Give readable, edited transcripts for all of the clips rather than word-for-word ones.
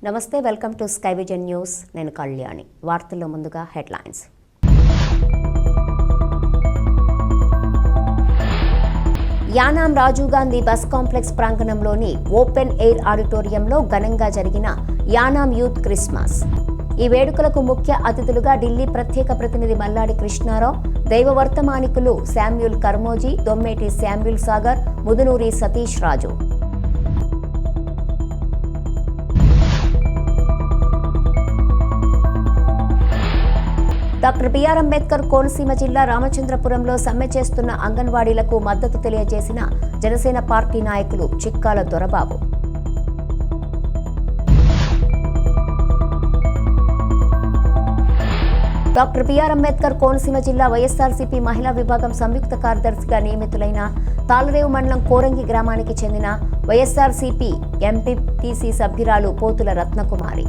నమస్తే, welcome to sky vision news. నేను కళ్యాణి. వార్తల్లో ముందుగా headlines. Yanam Rajiv Gandhi bus complex ప్రాంగణంలోని ఓపెన్ ఎయిర్ ఆడిటోరియంలో ఘనంగా జరిగిన యానాం యూత్ క్రిస్మస్. ఈ వేడుకలకు ముఖ్య అతిథులుగా ఢిల్లీ ప్రత్యేక ప్రతినిధి మల్లాడి కృష్ణారావు, దైవ వర్తమానికులు శామ్యూల్ కర్మోజీ, దొమ్మేటి శామ్యూల్ సాగర్, ముదునూరి సతీష్ రాజు. డాక్టర్ బిఆర్ అంబేద్కర్ కోనసీమ జిల్లా రామచంద్రపురంలో సమ్మె చేస్తున్న అంగన్వాడీలకు మద్దతు తెలియజేసిన జనసేన పార్టీ నాయకులు చిక్కాల దొరబాబు. డాక్టర్ బిఆర్ అంబేద్కర్ కోనసీమ జిల్లా వైఎస్ఆర్సీపీ మహిళా విభాగం సంయుక్త కార్యదర్శిగా నియమితులైన తాళరేవు మండలం కోరంగి గ్రామానికి చెందిన వైఎస్ఆర్సీపీ ఎంపీటీసీ సభ్యురాలు పోతుల రత్నకుమారి.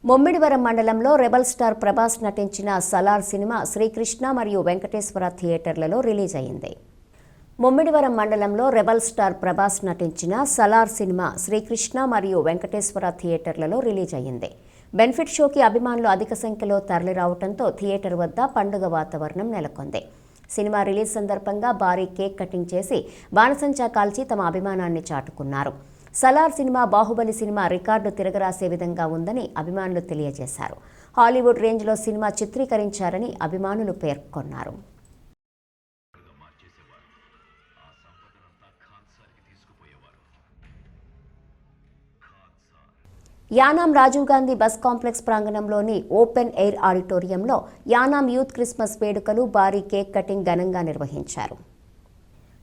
ముమ్మిడివరం మండలంలో రెబల్ స్టార్ ప్రభాస్ నటించిన సలార్ సినిమా శ్రీకృష్ణ మరియు వెంకటేశ్వర థియేటర్లలో రిలీజ్ అయింది. ముమ్మిడివరం మండలంలో రెబల్ స్టార్ ప్రభాస్ నటించిన సలార్ సినిమా శ్రీకృష్ణ మరియు వెంకటేశ్వర థియేటర్లలో రిలీజ్ అయింది. బెనిఫిట్ షోకి అభిమానులు అధిక సంఖ్యలో తరలిరావడంతో థియేటర్ వద్ద పండుగ వాతావరణం నెలకొంది. సినిమా రిలీజ్ సందర్భంగా భారీ కేక్ కటింగ్ చేసి బాణసంచా కాల్చి తమ అభిమానాన్ని చాటుకున్నారు. Salaar cinema Baahubali cinema record తిరగరాసే విధంగా ఉందని అభిమానులు తెలియజేశారు. హాలీవుడ్ రేంజ్లో సినిమా చిత్రీకరించారని అభిమానులు పేర్కొన్నారు. యానాం రాజీవ్ గాంధీ బస్ కాంప్లెక్స్ ప్రాంగణంలోని ఓపెన్ ఎయిర్ ఆడిటోరియంలో యానాం యూత్ క్రిస్మస్ వేడుకలు, భారీ కేక్ కటింగ్ ఘనంగా నిర్వహించారు.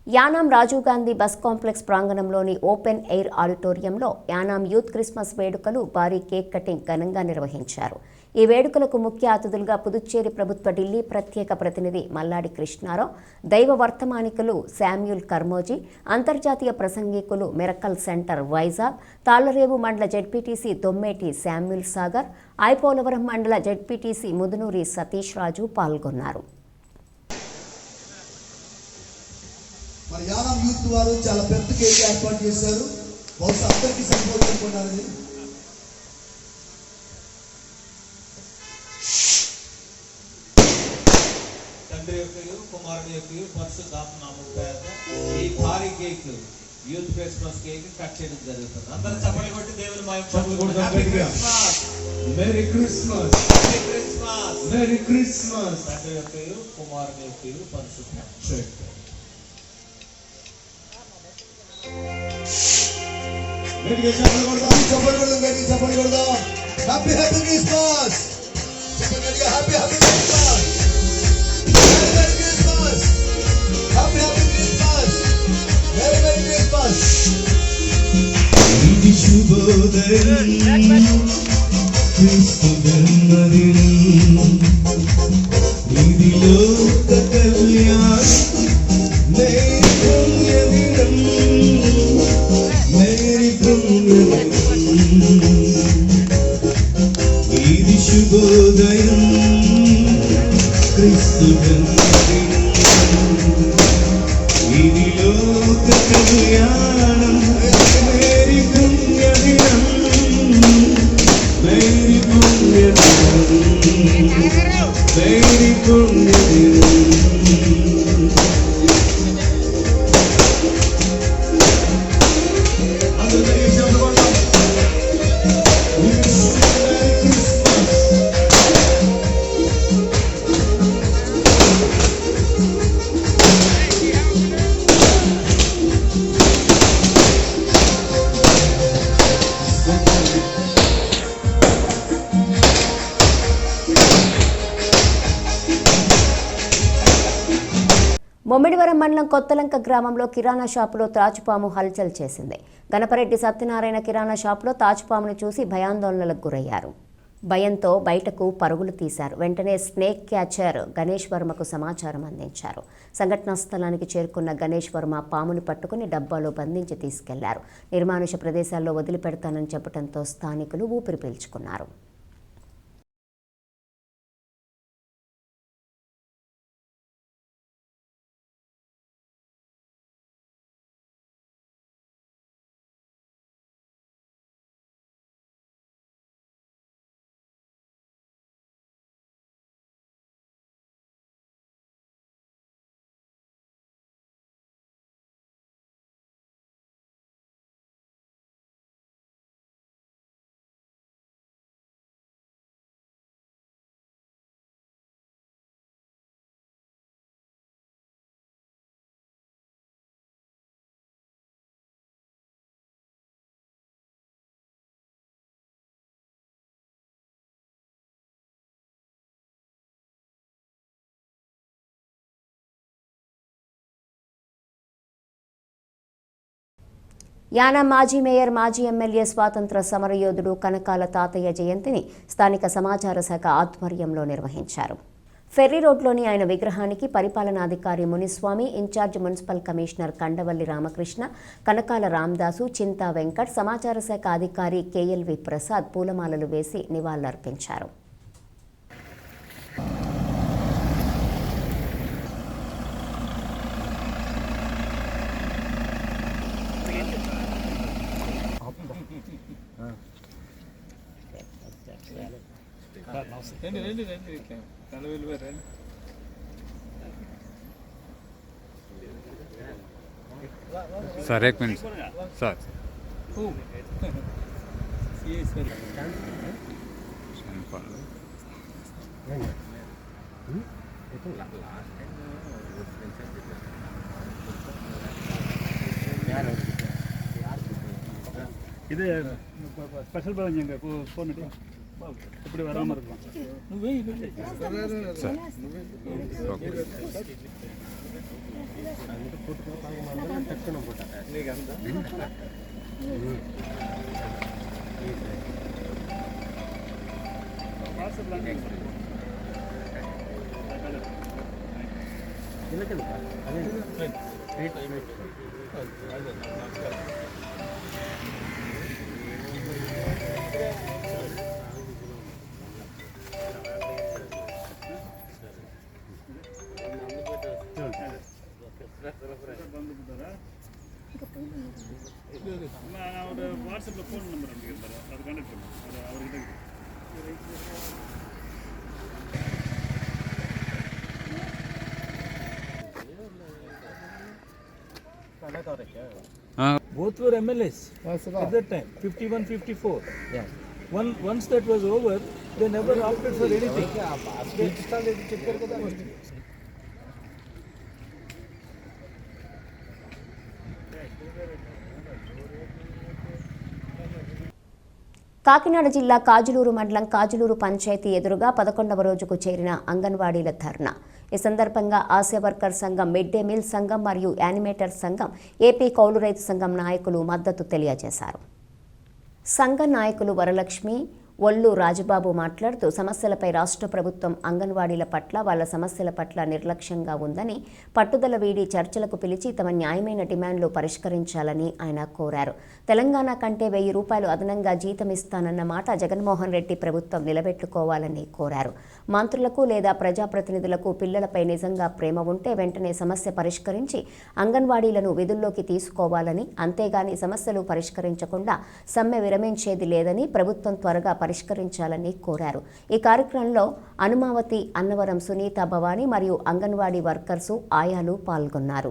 యానాం రాజీవ్ గాంధీ బస్ కాంప్లెక్స్ ప్రాంగణంలోని ఓపెన్ ఎయిర్ ఆడిటోరియంలో యానాం యూత్ క్రిస్మస్ వేడుకలు, భారీ కేక్ కటింగ్ ఘనంగా నిర్వహించారు. ఈ వేడుకలకు ముఖ్య అతిథులుగా పుదుచ్చేరి ప్రభుత్వ ఢిల్లీ ప్రత్యేక ప్రతినిధి మల్లాడి కృష్ణారావు, దైవ వర్తమానికులు శామ్యూల్ కర్మోజీ, అంతర్జాతీయ ప్రసంగికులు మిరకల్ సెంటర్ వైజాగ్, తాళ్లరేవు మండల జెడ్పీటీసీ దొమ్మేటి శామ్యూల్ సాగర్, ఐపోలవరం మండల జెడ్పీటీసీ ముదునూరి సతీష్ రాజు పాల్గొన్నారు. మన యానాం యూత్ వారు చాలా పెద్ద కేక్ ఏర్పాటు చేశారు. బహుశా అందరికీ సరిపోతుంటున్నారని. తండ్రి యొక్క కుమారుడు యొక్క పరిశుద్ధాత్మ నామమున పేరట ఈ భారీ cake youth Christmas cake cut చేయడం జరుగుతుంది. అందరూ చప్పట్లు కొట్టి దేవుని మహిమ happy Christmas, merry Christmas, happy Christmas, merry Christmas. తండ్రి యొక్క కుమారుడు యొక్క పరిశుద్ధాత్మ. గట్టిగా చప్పట్లు కొడదాం, చప్పట్లు కొడదాం. Happy happy Christmas. చెప్పండి గట్టిగా, happy happy Christmas, merry Christmas, happy happy Christmas, merry Christmas. ఇది శుభోదయం, క్రీస్తు జన్మదినం, ఇది లోక కళ్యాణం, మేరీ పుణ్యదినం, మేరీ పుణ్యదినం. ఇది శుభోదయం, క్రీస్తు జన్మదినం, ఇది లోక కళ్యాణం, మేరీ పుణ్యదినం, మేరీ పుణ్యదినం, మేరీ పుణ్యదినం. ముమ్మిడివరం మండలం కొత్తలంక గ్రామంలో కిరాణా షాపులో తాచుపాము హల్చల్ చేసింది. గణపరెడ్డి సత్యనారాయణ కిరాణా షాపులో తాచుపామును చూసి భయాందోళనలకు గురయ్యారు. భయంతో బయటకు పరుగులు తీశారు. వెంటనే స్నేక్ క్యాచర్ గణేష్ వర్మకు సమాచారం అందించారు. సంఘటనా స్థలానికి చేరుకున్న గణేష్ వర్మ పాముని పట్టుకుని డబ్బాలో బంధించి తీసుకెళ్లారు. నిర్మానుష ప్రదేశాల్లో వదిలిపెడతానని చెప్పడంతో స్థానికులు ఊపిరి పీల్చుకున్నారు. యానాం మాజీ మేయర్, మాజీ ఎమ్మెల్యే, స్వాతంత్ర సమరయోధుడు కనకాల తాతయ్య జయంతిని స్థానిక సమాచార శాఖ ఆధ్వర్యంలో నిర్వహించారు. ఫెర్రీ రోడ్లోని ఆయన విగ్రహానికి పరిపాలనాధికారి Muniswamy, in charge municipal commissioner Kandavalli Ramakrishna, Kanakala Ramadasu, Chinta Venkat, సమాచార శాఖ అధికారి కేఎల్వి ప్రసాద్ పూలమాలలు వేసి నివాళులర్పించారు. सर एक मिनट सर இது ஸ்பெஷல் பேலன்ஸ் எங்க ஃபோன் இப்படி வராம இருக்கலாம். सर வாட்ஸ்அப்ல ஃபோன் நம்பர் அனுப்பிக்கிறேன், அது கனெக்ட் பண்ணுங்க அவர்கிட்ட. Both were MLAs at that time, 51, 54. Yeah. Once that was over, they never opted for anything. Kakinada జిల్లా కాజులూరు మండలం కాజులూరు పంచాయతీ ఎదురుగా 11వ రోజుకు చేరిన అంగన్వాడీల ధర్నా. ఈ సందర్భంగా ఆశా వర్కర్ సంఘం, మిడ్ డే మీల్ సంఘం మరియు యానిమేటర్ సంఘం, ఏపీ కౌలు రైతు సంఘం నాయకులు మద్దతు తెలియజేశారు. సంఘ నాయకులు వరలక్ష్మి, ఒల్లు రాజబాబు మాట్లాడుతూ సమస్యలపై రాష్ట్ర ప్రభుత్వం అంగన్వాడీల పట్ల, వాళ్ళ సమస్యల పట్ల నిర్లక్ష్యంగా ఉందని, పట్టుదల వీడి చర్చలకు పిలిచి తమ న్యాయమైన డిమాండ్లు పరిష్కరించాలని ఆయన కోరారు. తెలంగాణ కంటే 1000 రూపాయలు అదనంగా జీతం ఇస్తానన్న మాట జగన్మోహన్ రెడ్డి ప్రభుత్వం నిలబెట్టుకోవాలని కోరారు. మంత్రులకు లేదా ప్రజాప్రతినిధులకు పిల్లలపై నిజంగా ప్రేమ ఉంటే వెంటనే సమస్య పరిష్కరించి అంగన్వాడీలను విధుల్లోకి తీసుకోవాలని, అంతేగాని సమస్యలు పరిష్కరించకుండా సమ్మె విరమించేది లేదని, ప్రభుత్వం త్వరగా పరిష్కరించాలని కోరారు. ఈ కార్యక్రమంలో అనుమావతి, అన్నవరం సునీత, భవానీ మరియు అంగన్వాడీ వర్కర్సు, ఆయాలు పాల్గొన్నారు.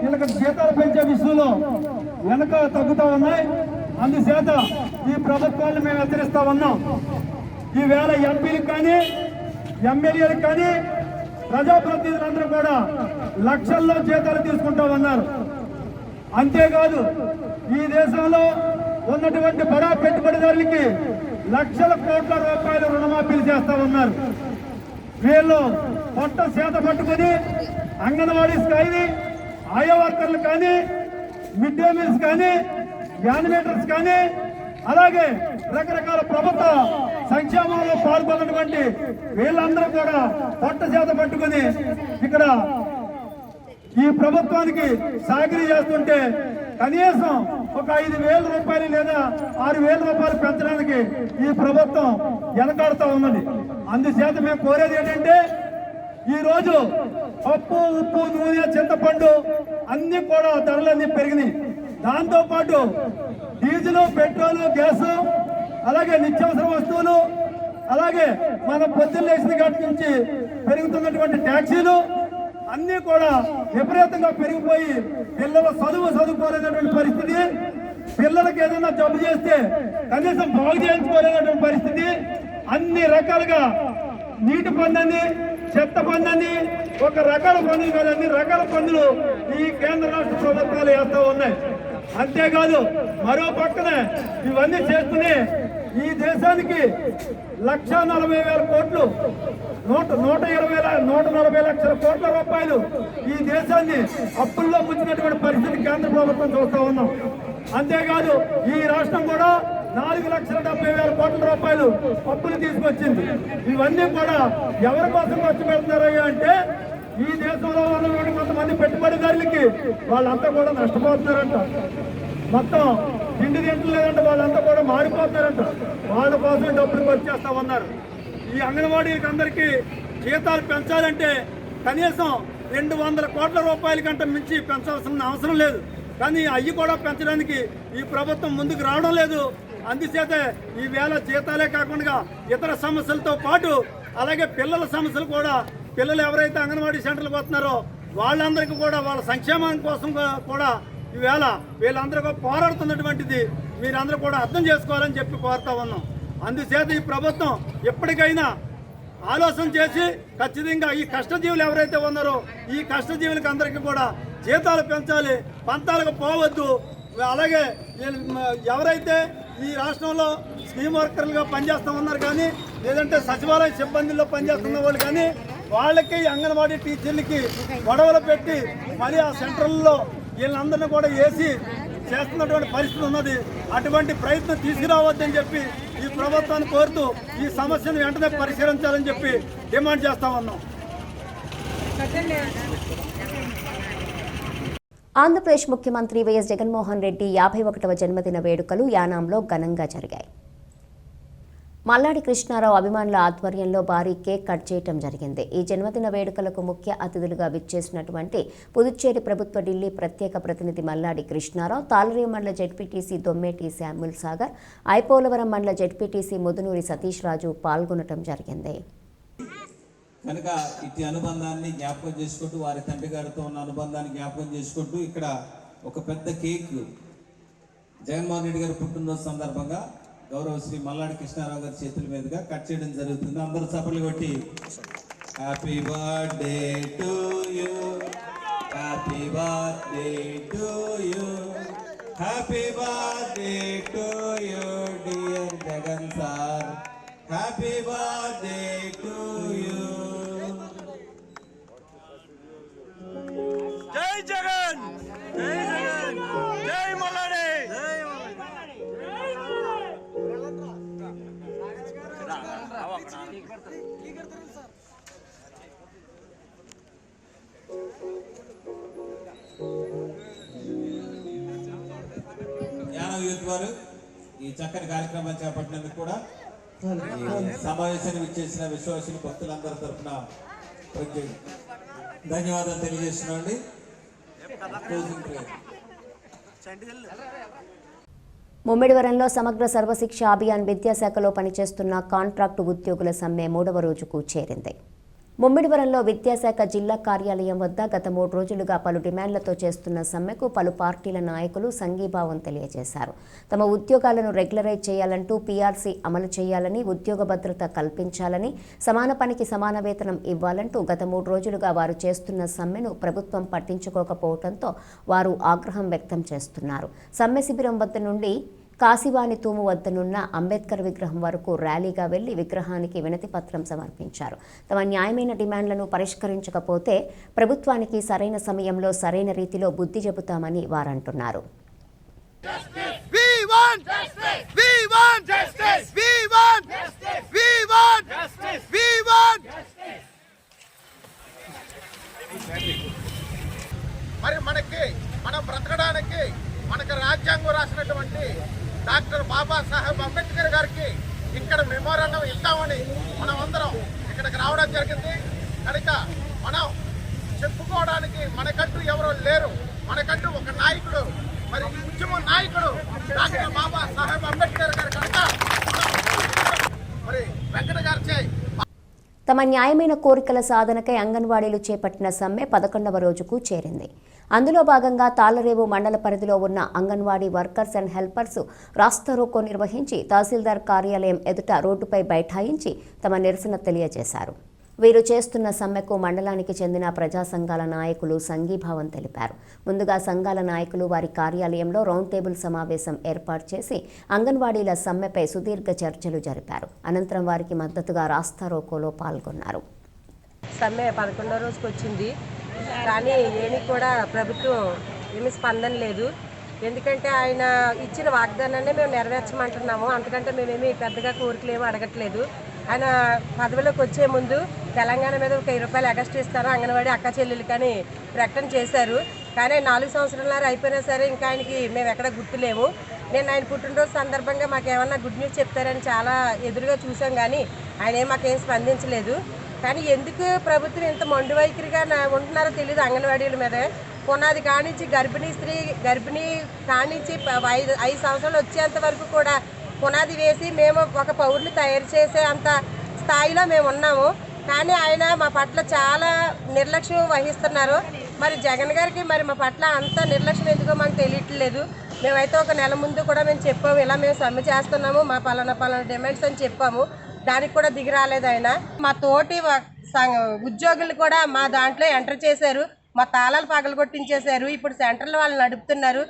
వీళ్ళకి జీతాలు పెంచే విషయంలో వెనక తగ్గుతా ఉన్నాయి. అందుచేత ఈ ప్రభుత్వాన్ని మేము హెచ్చరిస్తా ఉన్నాం. ఈవేళ ఎంపీలకు కానీ ఎమ్మెల్యేలకు కానీ ప్రజాప్రతినిధులందరూ కూడా లక్షల్లో జీతాలు తీసుకుంటా ఉన్నారు. అంతేకాదు ఈ దేశంలో ఉన్నటువంటి బడా పెట్టుబడిదారులకి లక్షల కోట్ల రూపాయలు రుణమాఫీలు చేస్తా ఉన్నారు. వీళ్ళు పొట్ట చేత పట్టుకుని అంగన్వాడీస్ కానీ, ఆయా వర్కర్లు కానీ, మిడ్ డే మీల్స్ కానీ యానిమేటర్స్ కానీ అలాగే రకరకాల ప్రభుత్వ సంక్షేమంలో పాల్గొన్నటువంటి వీళ్ళందరూ కూడా పొట్ట చేత పట్టుకుని ఇక్కడ ఈ ప్రభుత్వానికి సాగిరీ చేస్తుంటే కనీసం ఒక 5,000 రూపాయలు లేదా 6,000 రూపాయలు పెంచడానికి ఈ ప్రభుత్వం వెనకాడుతూ ఉన్నది. అందుచేత మేము కోరేది ఏంటంటే ఈ రోజు పప్పు, ఉప్పు, నూనె, చింతపండు అన్ని కూడా ధరలన్నీ పెరిగినాయి. దాంతో పాటు డీజిల్, పెట్రోల్, గ్యాస్, అలాగే నిత్యావసర వస్తువులు, అలాగే మన పొద్దున్న లేచిన కాటి నుంచి పెరుగుతున్నటువంటి ట్యాక్సీలు అన్నీ కూడా విపరీతంగా పెరిగిపోయి పిల్లల చదువుకోలేనటువంటి పరిస్థితి, పిల్లలకి ఏదైనా జబ్బు చేస్తే కనీసం బాగు చేయించుకోలేనటువంటి పరిస్థితి, అన్ని రకాలుగా నీటి పన్నుని, చెత్త పన్నుని, ఒక రకాల పన్నులు కాదు అన్ని రకాల పన్నులు ఈ కేంద్ర రాష్ట్ర ప్రభుత్వాలు వేస్తూ ఉన్నాయి. అంతేకాదు మరో పక్కన ఇవన్నీ చేస్తూనే ఈ దేశానికి 1,40,000 కోట్లు 140 లక్షల కోట్ల రూపాయలు ఈ దేశాన్ని అప్పుల్లో ముంచినటువంటి పరిస్థితి కేంద్ర ప్రభుత్వం చూస్తూ ఉన్నాం. అంతేకాదు ఈ రాష్ట్రం కూడా 4,70,000 కోట్ల రూపాయలు అప్పులు తీసుకొచ్చింది. ఇవన్నీ కూడా ఎవరి కోసం ఖర్చు పెడుతున్నారయ్యా అంటే ఈ దేశంలో ఉన్నటువంటి కొంతమంది పెట్టుబడిదారులకి వాళ్ళంతా కూడా నష్టపోతున్నారంట. మొత్తం తిండి తింటలేదంటే వాళ్ళంతా కూడా మారిపోతున్నారంట. వాళ్ళ కోసం డబ్బులు ఖర్చు చేస్తా ఉన్నారు. ఈ అంగన్వాడీలకు అందరికీ జీతాలు పెంచాలంటే కనీసం 200 కోట్ల రూపాయల కంటే మించి పెంచాల్సిన అవసరం లేదు. కానీ అవి కూడా పెంచడానికి ఈ ప్రభుత్వం ముందుకు రావడం లేదు. అందుచేత ఈ వేళ జీతాలే కాకుండా ఇతర సమస్యలతో పాటు అలాగే పిల్లల సమస్యలు కూడా, పిల్లలు ఎవరైతే అంగన్వాడీ సెంటర్లకు వస్తున్నారో వాళ్ళందరికీ కూడా వాళ్ళ సంక్షేమం కోసం కూడా ఈవేళ వీళ్ళందరూ పోరాడుతున్నటువంటిది మీరందరూ కూడా అర్థం చేసుకోవాలని చెప్పి కోరుతా ఉన్నాం. అందుచేత ఈ ప్రభుత్వం ఎప్పటికైనా ఆలోచన చేసి ఖచ్చితంగా ఈ కష్టజీవులు ఎవరైతే ఉన్నారో ఈ కష్టజీవులకి అందరికీ కూడా జీతాలు పెంచాలి, పంతాలకు పోవద్దు. అలాగే ఎవరైతే ఈ రాష్ట్రంలో స్కీమ్ వర్కర్లుగా పనిచేస్తూ ఉన్నారు కానీ లేదంటే సచివాలయ సిబ్బందిలో పనిచేస్తున్న వాళ్ళు కానీ వాళ్ళకి అంగన్వాడీ టీచర్లకి గొడవలు పెట్టి మరి ఆ సెంటర్లలో వీళ్ళందరినీ కూడా వేసి చేస్తున్నటువంటి పరిస్థితి ఉన్నది. అటువంటి ప్రయత్నం తీసుకురావద్దని చెప్పి ఈ ప్రభుత్వాన్ని కోరుతూ ఈ సమస్యను వెంటనే పరిష్కరించాలని చెప్పి డిమాండ్ చేస్తా ఉన్నాం. ఆంధ్రప్రదేశ్ ముఖ్యమంత్రి వైఎస్ జగన్మోహన్ రెడ్డి 51వ జన్మదిన వేడుకలు యానాంలో ఘనంగా జరిగాయి. మల్లాడి కృష్ణారావు అభిమానుల ఆధ్వర్యంలో భారీ కేక్ కట్ చేయడం జరిగింది. ఈ జన్మదిన వేడుకలకు ముఖ్య అతిథులుగా విచ్చేసినటువంటి పుదుచ్చేరి ప్రభుత్వ ఢిల్లీ ప్రత్యేక ప్రతినిధి మల్లాడి కృష్ణారావు, తాళరేవు మండల జెడ్పీటీసీ దొమ్మేటి శామ్యుల్ సాగర్, ఐపోలవరం మండల జెడ్పీటీసీ ముదునూరి సతీష్ రాజు పాల్గొనడం జరిగింది. కనుక ఇటు అనుబంధాన్ని జ్ఞాపకం చేసుకుంటూ వారి తండ్రి గారితో ఉన్న అనుబంధాన్ని జ్ఞాపకం చేసుకుంటూ ఇక్కడ ఒక పెద్ద కేక్ జగన్మోహన్ రెడ్డి గారి పుట్టినరోజు సందర్భంగా గౌరవ శ్రీ మల్లాడి కృష్ణారావు గారి చేతుల మీదుగా కట్ చేయడం జరుగుతుంది. అందరూ చప్పట్లు కొట్టి happy birthday to you, happy birthday to you, happy birthday to you dear Jagan sir, happy birthday to you. జై జగన్, జై జగన్, జై మల్లాడి. యానవ్ యూత్ వారు ఈ చక్కని కార్యక్రమాన్ని చేపట్టినందుకు కూడా సమావేశానికి విచ్చేసిన విశ్వాసులు భక్తులందరి తరఫున ధన్యవాదాలు తెలియజేస్తున్నాండి. ముమ్మిడివరంలో సమగ్ర సర్వశిక్ష అభియాన్ విద్యాశాఖలో పనిచేస్తున్న కాంట్రాక్టు ఉద్యోగుల సమ్మె 3వ రోజుకు చేరింది. ముమ్మిడివరంలో విద్యాశాఖ జిల్లా కార్యాలయం వద్ద గత 3 రోజులుగా పలు డిమాండ్లతో చేస్తున్న సమ్మెకు పలు పార్టీల నాయకులు సంఘీభావం తెలియజేశారు. తమ ఉద్యోగాలను రెగ్యులరైజ్ చేయాలంటూ పీఆర్సీ అమలు చేయాలని, ఉద్యోగ భద్రత కల్పించాలని, సమాన పనికి సమాన వేతనం ఇవ్వాలంటూ గత 3 రోజులుగా వారు చేస్తున్న సమ్మెను ప్రభుత్వం పట్టించుకోకపోవడంతో వారు ఆగ్రహం వ్యక్తం చేస్తున్నారు. సమ్మె శిబిరం వద్ద నుండి కాశీవాణి తూము వద్దనున్న అంబేద్కర్ విగ్రహం వరకు ర్యాలీగా వెళ్లి విగ్రహానికి వినతి పత్రం సమర్పించారు. తమ న్యాయమైన డిమాండ్లను పరిష్కరించకపోతే ప్రభుత్వానికి సరైన సమయంలో సరైన రీతిలో బుద్ధి చెబుతామని వారంటున్నారు. We want justice. We want justice. We want justice. We want justice. We want justice. మరి మనం బ్రతకడానికి మనకు రాజ్యాంగం రాసినటువంటి డాక్టర్ బాబాసాహెబ్ అంబేద్కర్ గారికి ఇక్కడ మెమోరాండం ఇద్దామని మనం అందరం ఇక్కడికి రావడం జరిగింది. కనుక మనం చెప్పుకోవడానికి మనకంటూ ఎవరో లేరు. మనకంటూ ఒక నాయకుడు, మరి ఉద్యమ నాయకుడు డాక్టర్ బాబాసాహెబ్ అంబేద్కర్ గారు కనుక మరి వెంకట గారిచే తమ న్యాయమైన కోరికల సాధనకై అంగన్వాడీలు చేపట్టిన సమ్మె 11వ రోజుకు చేరింది. అందులో భాగంగా తాళ్లరేవు మండల పరిధిలో ఉన్న అంగన్వాడీ వర్కర్స్ అండ్ హెల్పర్స్ రాస్తారోకో నిర్వహించి తహసీల్దార్ కార్యాలయం ఎదుట రోడ్డుపై బైఠాయించి తమ నిరసన తెలియజేశారు. వీరు చేస్తున్న సమ్మెకు మండలానికి చెందిన ప్రజా సంఘాల నాయకులు సంఘీభావం తెలిపారు. ముందుగా సంఘాల నాయకులు వారి కార్యాలయంలో రౌండ్ టేబుల్ సమావేశం ఏర్పాటు చేసి అంగన్వాడీల సమ్మెపై సుదీర్ఘ చర్చలు జరిపారు. అనంతరం వారికి మద్దతుగా రాస్తారోకోలో పాల్గొన్నారు. సమ్మె 11వ రోజుకి వచ్చింది, కానీ ఏమీ కూడా ప్రభుత్వం ఏమీ స్పందన లేదు. ఎందుకంటే ఆయన ఇచ్చిన వాగ్దానాన్ని మేము నెరవేర్చమంటున్నాము. అంతకంటే మేమేమి పెద్దగా కోరికలు ఏమీ అడగట్లేదు. ఆయన పదవిలోకి వచ్చే ముందు తెలంగాణ మీద ఒక 1000 రూపాయలు ఎగస్ట్ ఇస్తారు అంగన్వాడీ అక్క చెల్లెలు కానీ ప్రకటన చేశారు. కానీ 4 సంవత్సరాలు అయిపోయినా సరే ఇంకా ఆయనకి మేము ఎక్కడ గుర్తులేము. నేను ఆయన పుట్టినరోజు సందర్భంగా మాకేమన్నా గుడ్ న్యూస్ చెప్తారని చాలా ఎదురుగా చూసాం, కానీ ఆయన మాకేం స్పందించలేదు. కానీ ఎందుకు ప్రభుత్వం ఇంత మొండి వైఖరిగా ఉంటున్నారో తెలియదు. అంగన్వాడీల మీద పునాది కానించి గర్భిణీ కానించి 5 సంవత్సరాలు వచ్చేంత వరకు కూడా పునాది వేసి మేము ఒక పౌరుని తయారు చేసే అంత స్థాయిలో మేము ఉన్నాము. కానీ ఆయన మా పట్ల చాలా నిర్లక్ష్యం వహిస్తున్నారు. మరి జగన్ గారికి మరి మా పట్ల అంత నిర్లక్ష్యం ఎందుకో మాకు తెలియట్లేదు. మేమైతే ఒక నెల ముందు కూడా మేము చెప్పాము, ఇలా మేము సమ్మె చేస్తున్నాము, మా పలానా డిమాండ్స్ అని చెప్పాము. దానికి కూడా దిగి రాలేదు ఆయన. మా తోటి ఉద్యోగులు కూడా మా దాంట్లో ఎంటర్ చేశారు, మా తాళాలు పగలగొట్టించేశారు. ఇప్పుడు సెంటర్లో వాళ్ళు నడుపుతున్నారు.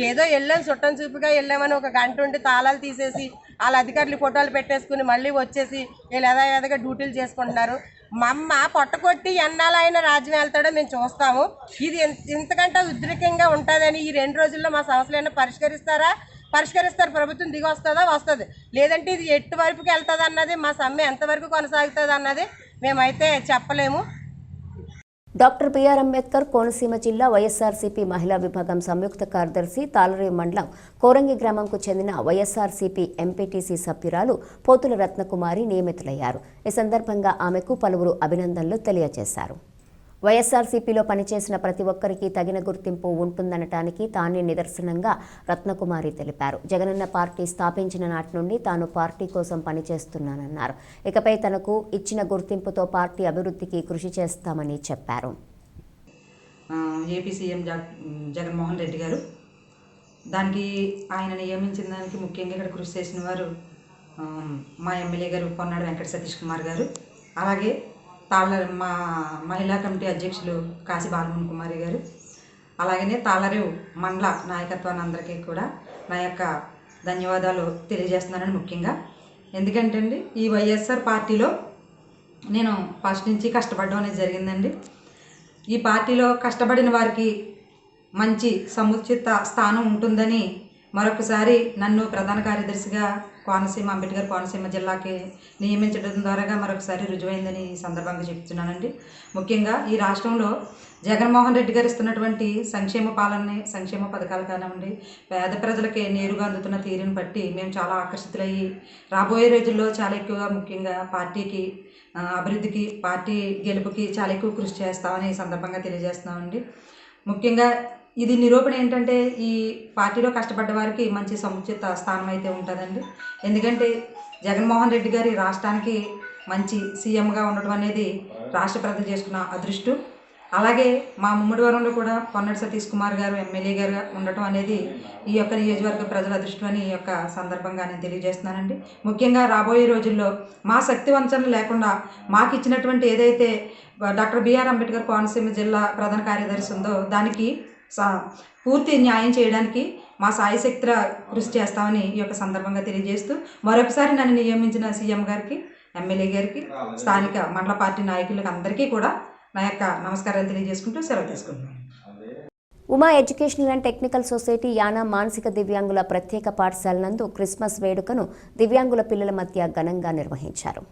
ఏదో వెళ్ళాం చుట్టం చూపుగా వెళ్ళామని ఒక గంట ఉండి తాళాలు తీసేసి వాళ్ళ అధికారులు ఫోటోలు పెట్టేసుకుని మళ్ళీ వచ్చేసి వీళ్ళు యథాయథగా డ్యూటీలు చేసుకుంటున్నారు. మా పొట్టకొట్టి ఎన్నాళ్ళు ఆయన రాజ్యం వెళ్తాడో మేము చూస్తాము. ఇది ఇంతకంటే ఉద్రికంగా ఉంటుందని ఈ 2 రోజుల్లో మా సమస్యలు పరిష్కరిస్తారు. ప్రభుత్వం దిగి వస్తుంది, లేదంటే ఇది ఎటు వరపుకి వెళ్తుంది అన్నది, మా సమ్మె ఎంతవరకు కొనసాగుతుంది అన్నది మేమైతే చెప్పలేము. డాక్టర్ బిఆర్ అంబేద్కర్ కోనసీమ జిల్లా వైఎస్ఆర్సీపీ మహిళా విభాగం సంయుక్త కార్యదర్శి తాళ్లరేవు మండలం కోరంగి గ్రామంకు చెందిన వైఎస్ఆర్సీపీ ఎంపీటీసీ సభ్యురాలు పోతుల రత్నకుమారి నియమితులయ్యారు. ఈ సందర్భంగా ఆమెకు పలువురు అభినందనలు తెలియజేశారు. వైఎస్ఆర్సీపీలో పనిచేసిన ప్రతి ఒక్కరికి తగిన గుర్తింపు ఉంటుందనటానికి తానే నిదర్శనంగా రత్నకుమారి తెలిపారు. జగనన్న పార్టీ స్థాపించిన నాటి నుండి తాను పార్టీ కోసం పనిచేస్తున్నానన్నారు. ఇకపై తనకు ఇచ్చిన గుర్తింపుతో పార్టీ అభివృద్ధికి కృషి చేస్తామని చెప్పారు. ఏపీ సీఎం జగన్మోహన్ రెడ్డి గారు దానికి ఆయన నియమించిన దానికి ముఖ్యంగా ఇక్కడ కృషి చేసిన వారు మా ఎమ్మెల్యే గారు పొన్నాడు వెంకట సతీష్ కుమార్ గారు, అలాగే మా మహిళా కమిటీ అధ్యక్షులు కాశీ బాలమోహన్ కుమారి గారు, అలాగనే తాళ్లరేవు మండల నాయకత్వాన్ని అందరికీ కూడా నా యొక్క ధన్యవాదాలు తెలియజేస్తున్నానని ముఖ్యంగా. ఎందుకంటే అండి ఈ వైఎస్ఆర్ పార్టీలో నేను ఫస్ట్ నుంచి కష్టపడడం అనేది జరిగిందండి. ఈ పార్టీలో కష్టపడిన వారికి మంచి సముచిత స్థానం ఉంటుందని మరొకసారి నన్ను ప్రధాన కార్యదర్శిగా అంబేద్కర్ కోనసీమ జిల్లాకి నియమించడం ద్వారా మరొకసారి రుజువైందని ఈ సందర్భంగా చెప్తున్నానండి. ముఖ్యంగా ఈ రాష్ట్రంలో జగన్మోహన్ రెడ్డి గారు ఇస్తున్నటువంటి సంక్షేమ పథకాలు కానివ్వండి, పేద ప్రజలకి నేరుగా అందుతున్న తీరుని బట్టి మేము చాలా ఆకర్షితులయ్యి రాబోయే రోజుల్లో చాలా ఎక్కువగా ముఖ్యంగా పార్టీకి అభివృద్ధికి, పార్టీ గెలుపుకి చాలా ఎక్కువ కృషి చేస్తామని ఈ సందర్భంగా తెలియజేస్తున్నామండి. ముఖ్యంగా ఇది నిరూపణ ఏంటంటే ఈ పార్టీలో కష్టపడ్డ వారికి మంచి సముచిత స్థానం అయితే ఉంటుందండి. ఎందుకంటే జగన్మోహన్ రెడ్డి గారి రాష్ట్రానికి మంచి సీఎంగా ఉండటం అనేది రాష్ట్ర ప్రజలు చేసుకున్న అదృష్టం. అలాగే మా ముమ్మడివరంలో కూడా పొన్నాడు సతీష్ కుమార్ గారు ఎమ్మెల్యే గారు ఉండటం అనేది ఈ యొక్క నియోజకవర్గ ప్రజల అదృష్టం అని ఈ యొక్క సందర్భంగా నేను తెలియజేస్తున్నానండి. ముఖ్యంగా రాబోయే రోజుల్లో మా శక్తి వంచన లేకుండా మాకు ఇచ్చినటువంటి ఏదైతే డాక్టర్ బిఆర్ అంబేద్కర్ కోనసీమ జిల్లా ప్రధాన కార్యదర్శి ఉందో దానికి పూర్తి న్యాయం చేయడానికి మా సాయశక్తిగా కృషి చేస్తామని ఈ యొక్క సందర్భంగా తెలియజేస్తూ మరొకసారి నన్ను నియమించిన సీఎం గారికి, ఎమ్మెల్యే గారికి, స్థానిక మండల పార్టీ నాయకులకు అందరికీ కూడా నా యొక్క నమస్కారాలు తెలియజేసుకుంటూ సెలవు తీసుకుంటున్నాను. Uma educational and technical society Yanam మానసిక దివ్యాంగుల ప్రత్యేక పాఠశాల నందు క్రిస్మస్ వేడుకను దివ్యాంగుల పిల్లల మధ్య ఘనంగా నిర్వహించారు.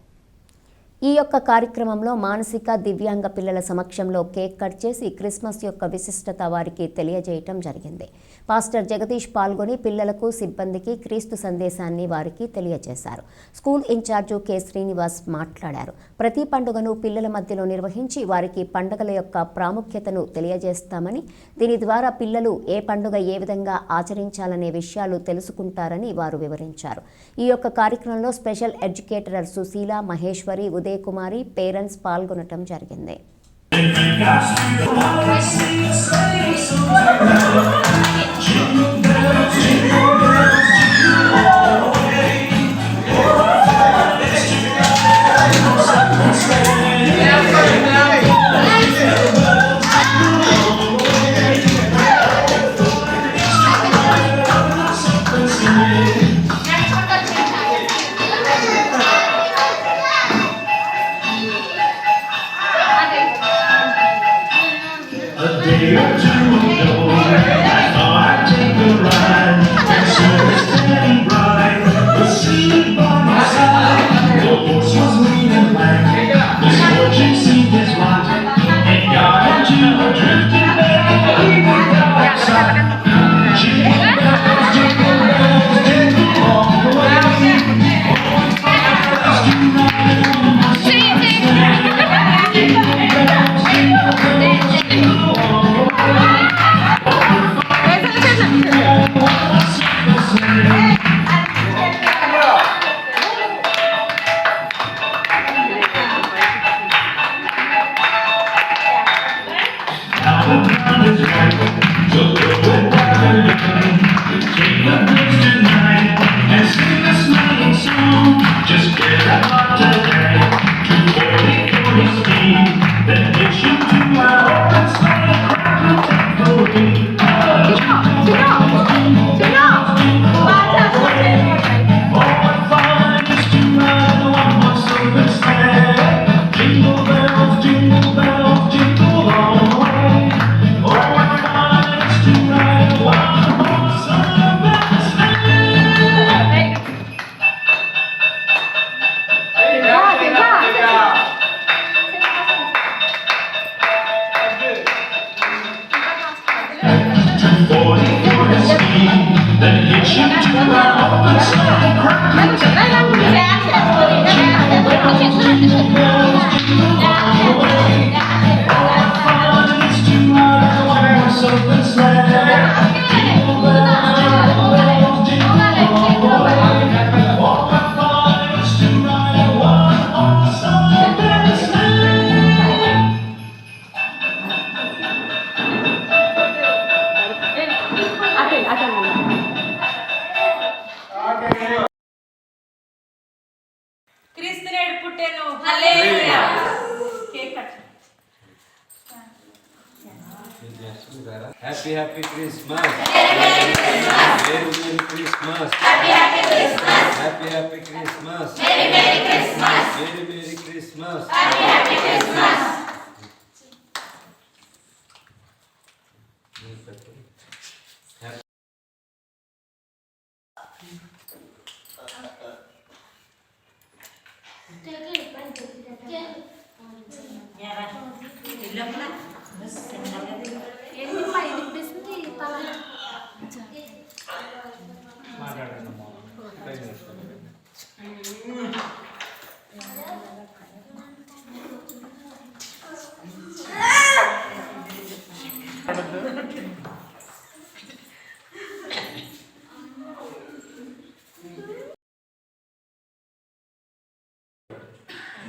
ఈ యొక్క కార్యక్రమంలో మానసిక దివ్యాంగ పిల్లల సమక్షంలో కేక్ కట్ చేసి క్రిస్మస్ యొక్క విశిష్టత వారికి తెలియజేయటం జరిగింది. పాస్టర్ జగదీష్ పాల్గొని పిల్లలకు సిబ్బందికి క్రీస్తు సందేశాన్ని వారికి తెలియజేశారు. స్కూల్ ఇన్ఛార్జు కె శ్రీనివాస్ మాట్లాడారు. ప్రతి పండుగను పిల్లల మధ్యలో నిర్వహించి వారికి పండుగల యొక్క ప్రాముఖ్యతను తెలియజేస్తామని, దీని ద్వారా పిల్లలు ఏ పండుగ ఏ విధంగా ఆచరించాలనే విషయాలు తెలుసుకుంటారని వారు వివరించారు. ఈ యొక్క కార్యక్రమంలో స్పెషల్ ఎడ్యుకేటర్ సుశీల, మహేశ్వరి, ఉదయ్ కుమారి, పేరెంట్స్ పాల్గొనటం జరిగింది. Happy Christmas. Merry Christmas. Happy Christmas. Happy Christmas. Merry Christmas. Happy Christmas.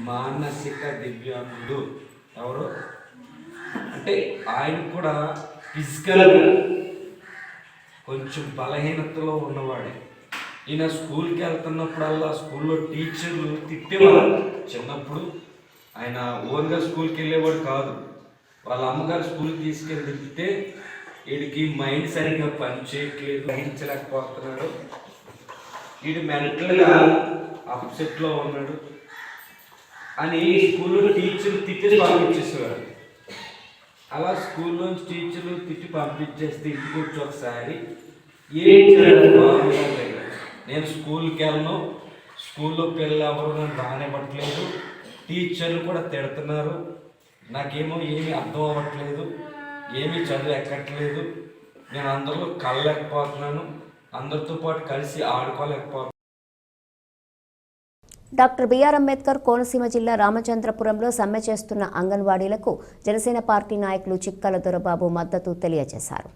మానసిక దివ్యాంగుడు ఎవరు అంటే ఆయన కూడా ఫిజికల్ కొంచెం బలహీనతలో ఉన్నవాడే. ఈయన స్కూల్కి వెళ్తున్నప్పుడల్లా స్కూల్లో టీచర్లు తిట్టేవారు. చిన్నప్పుడు ఆయన ఓన్గా స్కూల్కి వెళ్ళేవాడు కాదు, వాళ్ళ అమ్మగారు స్కూల్కి తీసుకెళ్ళి తిప్పితే వీడికి మైండ్ సరిగ్గా పనిచేయట్లేదు, గ్రహించలేకపోతున్నాడు, వీడు మెంటల్గా అప్సెట్లో ఉన్నాడు అని స్కూల్లో టీచర్ తిట్టి పంపించేసేవారు. అలా స్కూల్లోంచి టీచర్లు తిట్టి పంపించేస్తే ఇంటికి వచ్చి ఒకసారి ఏం చేయాలి బాగుండలేదు. నేను స్కూల్కి వెళ్ళను, స్కూల్లో పిల్లలు ఎవరు నన్ను బాగానే పట్టలేదు, టీచర్లు కూడా తిడుతున్నారు, నాకేమో ఏమీ అర్థం అవ్వట్లేదు, ఏమీ చదువు ఎక్కట్లేదు, నేను అందరిలో కలలేకపోతున్నాను, అందరితో పాటు కలిసి ఆడుకోలేకపోతున్నాను. డాక్టర్ బిఆర్ అంబేద్కర్ కోనసీమ జిల్లా రామచంద్రపురంలో సమ్మె చేస్తున్న అంగన్వాడీలకు జనసేన పార్టీ నాయకులు చిక్కల దొరబాబు మద్దతు తెలియజేశారు.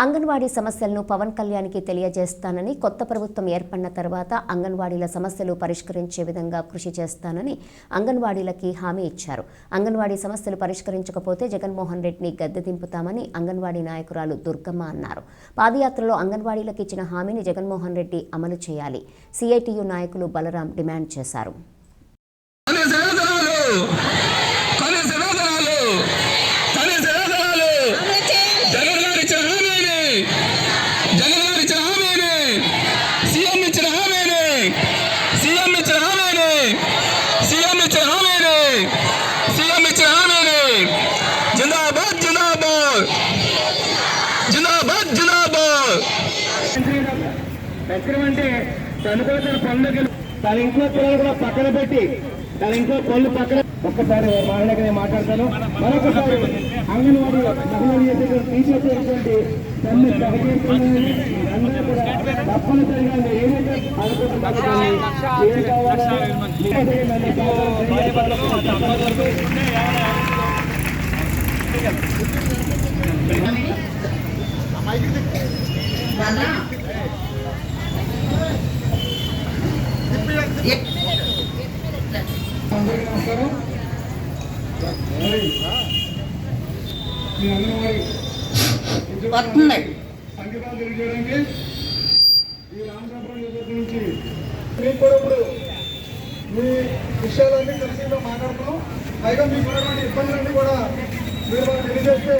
అంగన్వాడీ సమస్యలను పవన్ కళ్యాణ్కి తెలియజేస్తానని, కొత్త ప్రభుత్వం ఏర్పడిన తర్వాత అంగన్వాడీల సమస్యలు పరిష్కరించే విధంగా కృషి చేస్తానని అంగన్వాడీలకి హామీ ఇచ్చారు. అంగన్వాడీ సమస్యలు పరిష్కరించకపోతే జగన్మోహన్ రెడ్డిని గద్దె దింపుతామని అంగన్వాడీ నాయకురాలు దుర్గమ్మ అన్నారు. పాదయాత్రలో అంగన్వాడీలకు ఇచ్చిన హామీని జగన్మోహన్ రెడ్డి అమలు చేయాలి. సిఐటియు నాయకులు బలరాం డిమాండ్ చేశారు. అంటే చనిపోతున్న పనులకి తన ఇంట్లో పిల్లలు కూడా పక్కన పెట్టి తన ఇంట్లో పనులు పక్కన ఒక్కసారి మాట్లాడక నేను మాట్లాడతాను. మరొకసారి అంగన్వాడీ మహిళలు చేసేటువంటి టీచర్స్ ఏంటంటే సమ్మె సహకరిస్తున్నారని అందరూ కూడా తప్పనిసరిగా ఏదైతే సంఘటన తెలియజేయడానికి ఈ రామచంద్రపురం నుంచి మీకు కూడా ఇప్పుడు మీ విషయాలన్నీ కలిసి మాట్లాడుతున్నాం. పైగా మీకు ఉన్నటువంటి ఇబ్బందులన్నీ కూడా మీరు మాకు తెలియజేస్తే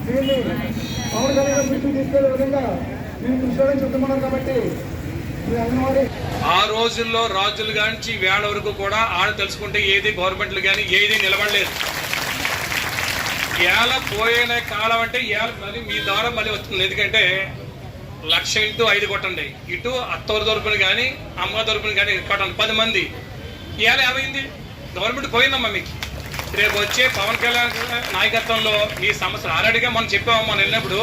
దీన్ని పవన్ కళ్యాణ్ మీకు తీసుకెళ్లే విధంగా మీరు కృషి చేయడం చెప్తున్నారు. కాబట్టి మీ అంగన్వాడీ ఆ రోజుల్లో రాజులు కానించి వేళ వరకు కూడా ఆడ తెలుసుకుంటే ఏది గవర్నమెంట్లు కానీ ఏది నిలబడలేదు. ఏళ్ళ పోయిన కాలం అంటే ఏళ్ళ మళ్ళీ మీ ద్వారా మళ్ళీ వస్తుంది. ఎందుకంటే 1,00,000 ఇంటూ 5 కొట్టండి, ఇటు అత్తవారి తరపున కానీ అమ్మ తరపున కానీ కొట్టండి 10 మంది. ఏళ్ళ ఏమైంది? గవర్నమెంట్ పోయిందమ్మా మీకు. రేపు వచ్చే పవన్ కళ్యాణ్ నాయకత్వంలో ఈ సమస్యలు ఆల్రెడీగా మనం చెప్పాము. మనం వెళ్ళినప్పుడు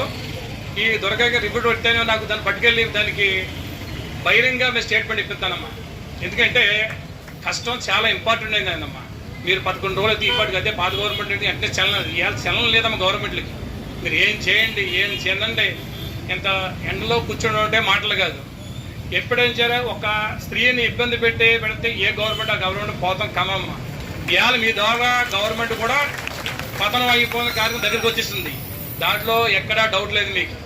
ఈ దొరకగా రిపోర్ట్ పెట్టాను, నాకు దాన్ని పట్టుకెళ్ళి దానికి బహిరంగ మేము స్టేట్మెంట్ ఇప్పిస్తానమ్మా. ఎందుకంటే కష్టం చాలా ఇంపార్టెంట్ అయిందమ్మా. మీరు 11 రోజులు అయితే ఇప్పటికి అదే పాత గవర్నమెంట్ అంటే చలనం లేదమ్మా గవర్నమెంట్లకి. మీరు ఏం చేయండి, ఏం చేయండి, ఎంత ఎండలో కూర్చోడం అంటే మాటలు కాదు. ఎప్పుడైనా సరే ఒక స్త్రీని ఇబ్బంది పెడితే ఏ గవర్నమెంట్ ఆ గవర్నమెంట్ పోతాం కమమ్మా. ఇవాళ మీ ద్వారా గవర్నమెంట్ కూడా పతనం అయిపోయిన కార్యక్రమం దగ్గరికి వచ్చేస్తుంది. దాంట్లో ఎక్కడా డౌట్ లేదు మీకు.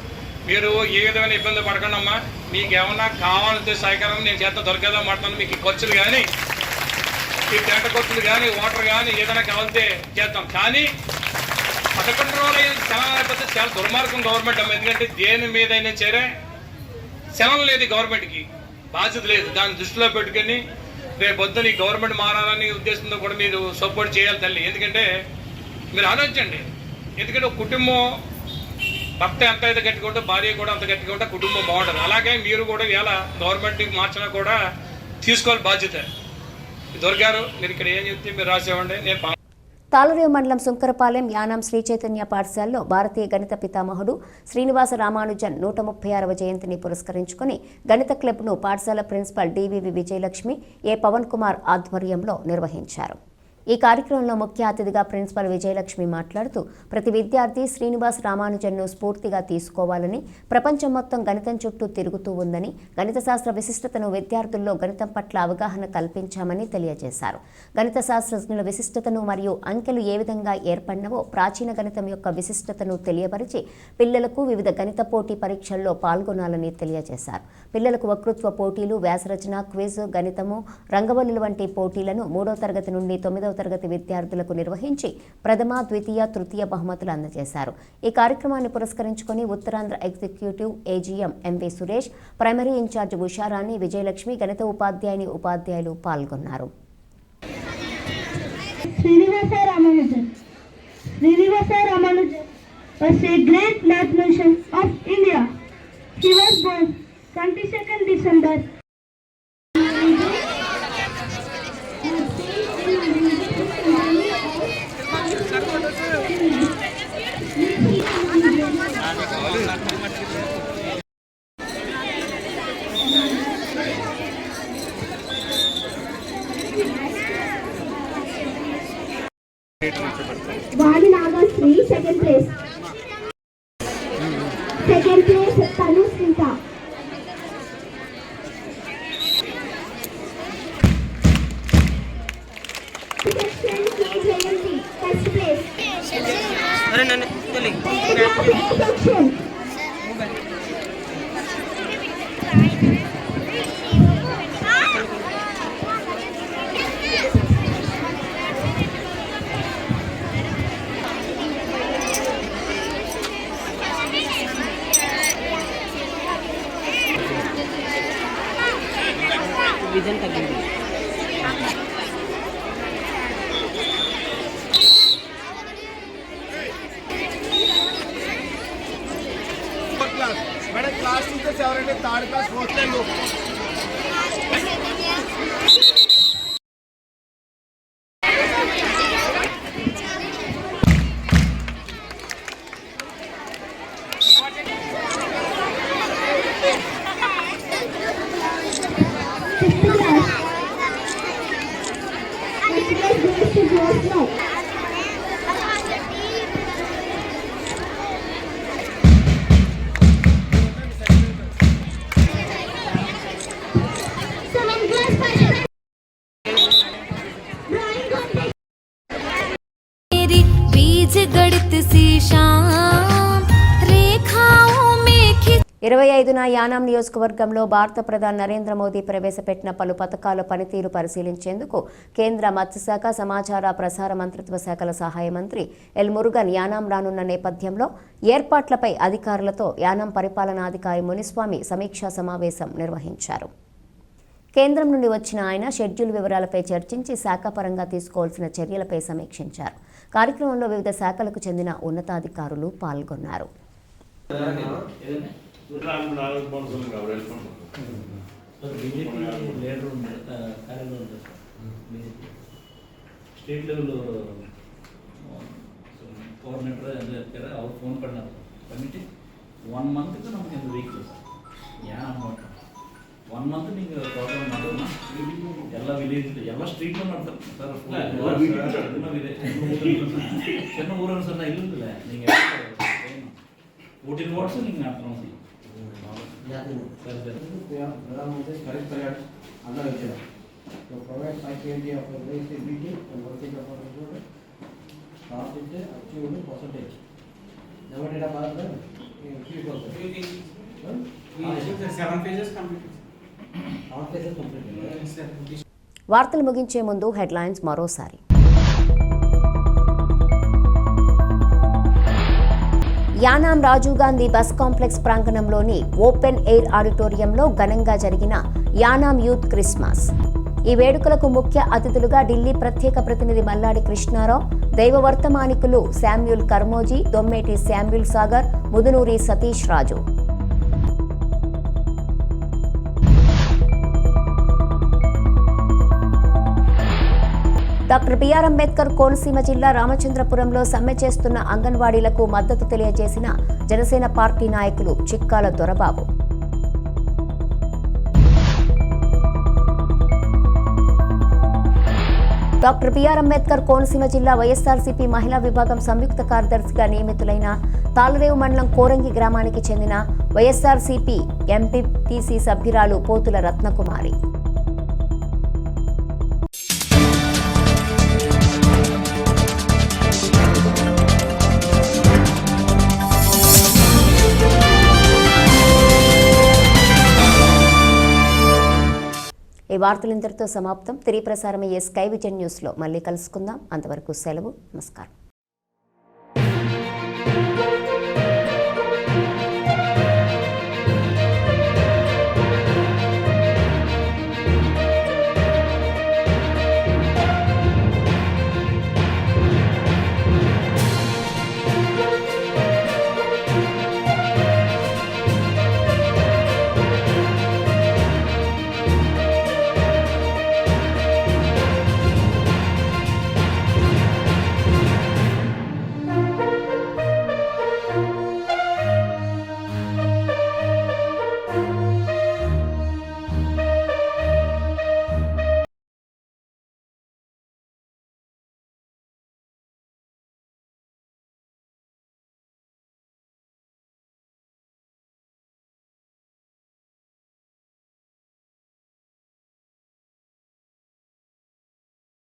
మీరు ఏ విధమైన ఇబ్బంది పడకండి అమ్మా. మీకు ఏమన్నా కావాలంటే సహకారం నేను చేత దొరకదా మాట్లాడతాను. మీకు ఖర్చులు కానీ ఈ టెంట ఖర్చులు కానీ వాటర్ కానీ ఏదైనా కావాలంటే చేద్దాం. కానీ 11 రోజులు సెలవు లేకపోతే చాలా దుర్మార్గం గవర్నమెంట్ అమ్మ. ఎందుకంటే దేని మీద అయినా సరే సెలవు లేదు గవర్నమెంట్కి, బాధ్యత లేదు. దాన్ని దృష్టిలో పెట్టుకుని రేపు పొద్దున ఈ గవర్నమెంట్ మారాలని ఉద్దేశంతో కూడా మీరు సపోర్ట్ చేయాలి తల్లి. ఎందుకంటే మీరు ఆలోచించండి. ఎందుకంటే ఒక కుటుంబం భర్త ఎంత అయితే గట్టిగా ఉంటే భార్య కూడా అంత గట్టిగా ఉంటే కుటుంబం బాగుంటుంది. అలాగే మీరు కూడా ఇలా గవర్నమెంట్కి మార్చినా కూడా తీసుకోవాలి బాధ్యత. దొరికారు మీరు ఇక్కడ ఏం చెప్తే మీరు రాసేవండి. నేను తాళరేవు మండలం సుంకరపాలెం యానాం శ్రీ చైతన్య పాఠశాలలో భారతీయ గణిత పితామహుడు శ్రీనివాస రామానుజన్ 136వ జయంతిని పురస్కరించుకుని గణిత క్లబ్ను పాఠశాల ప్రిన్సిపల్ డివివి విజయలక్ష్మి, ఏ పవన్ కుమార్ ఆధ్వర్యంలో నిర్వహించారు. ఈ కార్యక్రమంలో ముఖ్య అతిథిగా ప్రిన్సిపల్ విజయలక్ష్మి మాట్లాడుతూ ప్రతి విద్యార్థి శ్రీనివాస్ రామానుజన్ను స్ఫూర్తిగా తీసుకోవాలని, ప్రపంచం మొత్తం గణితం చుట్టూ తిరుగుతూ ఉందని, గణిత శాస్త్ర విశిష్టతను విద్యార్థుల్లో గణితం పట్ల అవగాహన కల్పించామని తెలియజేశారు. గణిత శాస్త్రజ్ఞుల విశిష్టతను మరియు అంకెలు ఏ విధంగా ఏర్పడినవో ప్రాచీన గణితం యొక్క విశిష్టతను తెలియపరిచి పిల్లలకు వివిధ గణిత పోటీ పరీక్షల్లో పాల్గొనాలని తెలియజేశారు. పిల్లలకు వక్తృత్వ పోటీలు, వ్యాసరచన, క్విజ్, గణితము, రంగవల్లుల వంటి పోటీలను 3వ తరగతి నుండి 9వ తరగతి విద్యార్థులకు నిర్వహించి ప్రథమ, ద్వితీయ, తృతీయ బహుమతులు అందజేశారు. ఈ కార్యక్రమాన్ని పురస్కరించుకుని Uttarandhra executive AGM MV Suresh, primary incharge Usharani, Vijayalakshmi, గణిత ఉపాధ్యాయుని, ఉపాధ్యాయులు పాల్గొన్నారు. Srinivasa Ramanujan Srinivasa Ramanujan was a great mathematician of India. He was born 22nd December. Vani Nagasri, second place. Second place, Tanu Sinta. Section K-Jayanti, first place. Section. Vision తగ్గింది. Madam class teachers ఎవరంటే third class fourth class ఇరవై 25న యానాం నియోజకవర్గంలో భారత ప్రధాని నరేంద్ర మోదీ ప్రవేశపెట్టిన పలు పథకాల పనితీరు పరిశీలించేందుకు కేంద్ర మత్స్యశాఖ సమాచార ప్రసార మంత్రిత్వ శాఖల సహాయ మంత్రి ఎల్ మురుగన్ యానాం రానున్న నేపథ్యంలో ఏర్పాట్లపై అధికారులతో యానాం పరిపాలనాధికారి మునిస్వామి సమీక్షా సమావేశం నిర్వహించారు. కేంద్రం నుండి వచ్చిన ఆయన షెడ్యూల్ వివరాలపై చర్చించి శాఖపరంగా తీసుకోవాల్సిన చర్యలపై సమీక్షించారు. కార్యక్రమంలో వివిధ శాఖలకు చెందిన ఉన్నతాధికారులు పాల్గొన్నారు. स्टेट लेवल कोऑर्डिनेटर ಅವ್ರು ಫೋನ್ பண்ணாங்க பண்ணிட்டு 1 ಮಂತ್ ನಮಗೆ ಒಂದು ವೀಕ್ ಯಾ ಅಮೌಂಟ್ 1 ಮಂತ್ ನೀವು ಪ್ರೋಗ್ರಾಮ್ ಮಾಡೋಣ ಎಲ್ಲ ವಿಲೇಜ್ ಎಲ್ಲ ಸ್ಟ್ರೀಟ್ ಮಾಡ್ತಾರೆ ಸರ್ ಚೆನ್ನ ಊರನ್ನು ಸಣ್ಣ ಇಲ್ಲ ನೀವು 14 ವಾಟ್ಸ್ ನೀವು ಮಾಡ್ತಾರೆ correct under to provide 5 kg of waste ability and working of our road start it achieved percentage never did about the 3% 7 pages completed వార్తలు ముగించే ముందు హెడ్లైన్స్ మరోసారి. యానాం రాజీవ్ గాంధీ బస్ కాంప్లెక్స్ ప్రాంగణంలోని ఓపెన్ ఎయిర్ ఆడిటోరియంలో ఘనంగా జరిగిన యానాం యూత్ క్రిస్మస్. ఈ వేడుకలకు ముఖ్య అతిథులుగా ఢిల్లీ ప్రత్యేక ప్రతినిధి మల్లాడి కృష్ణారావు, దైవవర్తమానికులు శామ్యూల్ కర్మోజీ, దొమ్మేటి శామ్యూల్ సాగర్, ముదునూరి సతీష్ రాజు. డాక్టర్ బిఆర్ అంబేద్కర్ కోనసీమ జిల్లా రామచంద్రపురంలో సమ్మె చేస్తున్న అంగన్వాడీలకు మద్దతు తెలియజేసిన జనసేన పార్టీ నాయకులు చిక్కాల దొరబాబు. డాక్టర్ బిఆర్ అంబేద్కర్ కోనసీమ జిల్లా వైఎస్ఆర్సీపీ మహిళా విభాగం సంయుక్త కార్యదర్శిగా నియమితులైన తాళరేవు మండలం కోరంగి గ్రామానికి చెందిన వైఎస్ఆర్సీపీ ఎంపీటీసీ సభ్యురాలు పోతుల రత్నకుమారి. ఈ వార్తలు ఇంతటితో సమాప్తం. తిరిగి ప్రసారమయ్యే స్కై విజన్ న్యూస్లో మళ్ళీ కలుసుకుందాం. అంతవరకు సెలవు. నమస్కారం.